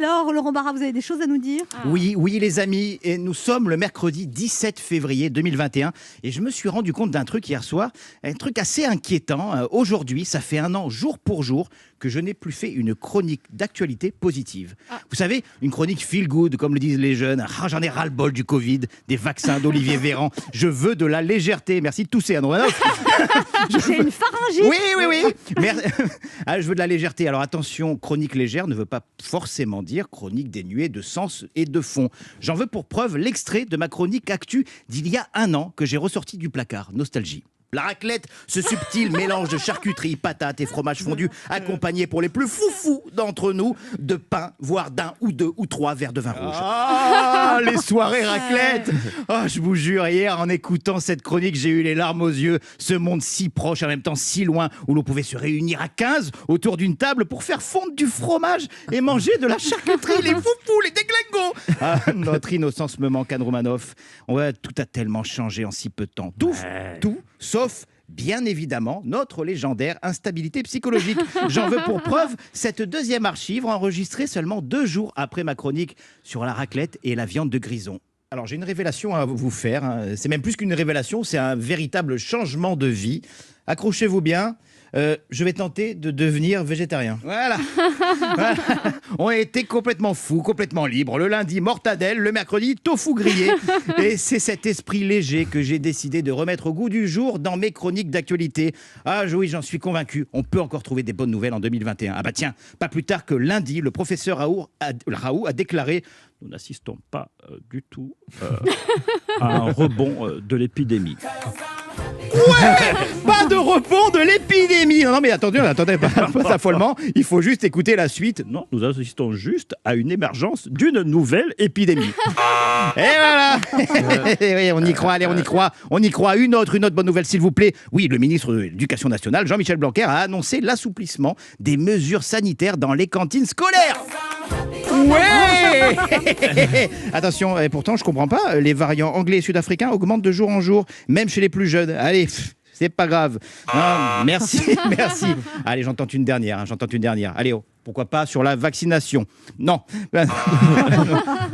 Alors, Laurent Barra, vous avez des choses à nous dire? Oui, les amis, et nous sommes le mercredi 17 février 2021 et je me suis rendu compte d'un truc hier soir, un truc assez inquiétant. Aujourd'hui, ça fait un an, jour pour jour, que je n'ai plus fait une chronique d'actualité positive. Vous savez, une chronique feel good, comme le disent les jeunes. J'en ai ras-le-bol du Covid, des vaccins d'Olivier Véran. Je veux de la légèreté. Merci de tousser, Anne Romanoff. J'ai une pharyngite. Oui. Je veux de la légèreté. Alors attention, chronique légère ne veut pas forcément dire chronique dénuée de sens et de fond. J'en veux pour preuve l'extrait de ma chronique actu d'il y a un an que j'ai ressorti du placard. Nostalgie. La raclette, ce subtil mélange de charcuterie, patates et fromage fondu, accompagné pour les plus foufous d'entre nous de pain, voire d'un ou deux ou trois verres de vin rouge. Ah, les soirées raclette. Je vous jure, hier, en écoutant cette chronique, j'ai eu les larmes aux yeux. Ce monde si proche, en même temps si loin, où l'on pouvait se réunir à 15 autour d'une table pour faire fondre du fromage et manger de la charcuterie, les foufous, les déglingos. Notre innocence me manque, Anne Romanoff. Ouais, tout a tellement changé en si peu de temps. Tout, sauf, bien évidemment, notre légendaire instabilité psychologique. J'en veux pour preuve cette deuxième archive enregistrée seulement 2 jours après ma chronique sur la raclette et la viande de grison. Alors j'ai une révélation à vous faire, hein. C'est même plus qu'une révélation, c'est un véritable changement de vie. Accrochez-vous bien. Je vais tenter de devenir végétarien. Voilà. On a été complètement fous, complètement libres. Le lundi, mortadelle. Le mercredi, tofu grillé. Et c'est cet esprit léger que j'ai décidé de remettre au goût du jour dans mes chroniques d'actualité. Oui, j'en suis convaincu. On peut encore trouver des bonnes nouvelles en 2021. Tiens, pas plus tard que lundi, le professeur Raoult a déclaré: nous n'assistons pas du tout à un rebond de l'épidémie. Ouais, pas de rebond de l'épidémie. Non mais attendez, pas d'affolement. Il faut juste écouter la suite. Non, nous assistons juste à une émergence d'une nouvelle épidémie. Et voilà. Oui, on y croit, allez, on y croit. On y croit. Une autre bonne nouvelle, s'il vous plaît. Oui, le ministre de l'Éducation nationale, Jean-Michel Blanquer, a annoncé l'assouplissement des mesures sanitaires dans les cantines scolaires. Ouais. Attention, et pourtant je comprends pas, les variants anglais et sud-africains augmentent de jour en jour, même chez les plus jeunes. Allez, c'est pas grave. Non, merci. Allez, j'entends une dernière. Allez, pourquoi pas sur la vaccination? Non, il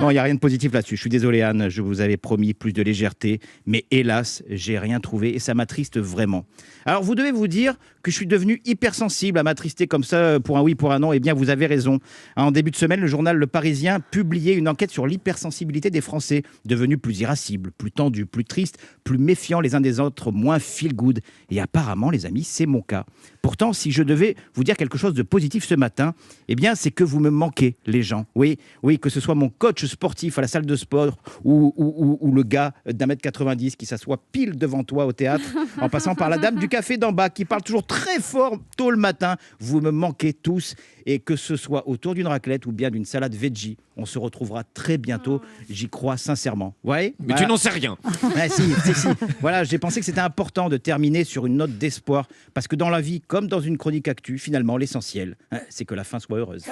n'y a rien de positif là-dessus. Je suis désolé, Anne, je vous avais promis plus de légèreté, mais hélas, j'ai rien trouvé et ça m'attriste vraiment. Alors, vous devez vous dire que je suis devenu hypersensible à m'attrister comme ça pour un oui, pour un non. Eh bien, vous avez raison. En début de semaine, le journal Le Parisien publiait une enquête sur l'hypersensibilité des Français, devenus plus irascibles, plus tendus, plus tristes, plus méfiants les uns des autres, moins feel-good. Et apparemment, les amis, c'est mon cas. Pourtant, si je devais vous dire quelque chose de positif ce matin, eh bien, c'est que vous me manquez, les gens. Oui, que ce soit mon coach sportif à la salle de sport ou le gars d'1m90 qui s'assoit pile devant toi au théâtre, en passant par la dame du café d'en bas qui parle toujours très fort tôt le matin. Vous me manquez tous. Et que ce soit autour d'une raclette ou bien d'une salade veggie, on se retrouvera très bientôt. J'y crois sincèrement. Ouais, mais voilà. Tu n'en sais rien. Si. Voilà, j'ai pensé que c'était important de terminer sur une note d'espoir. Parce que dans la vie, comme dans une chronique actu, finalement, l'essentiel, c'est que la fin soit heureuse.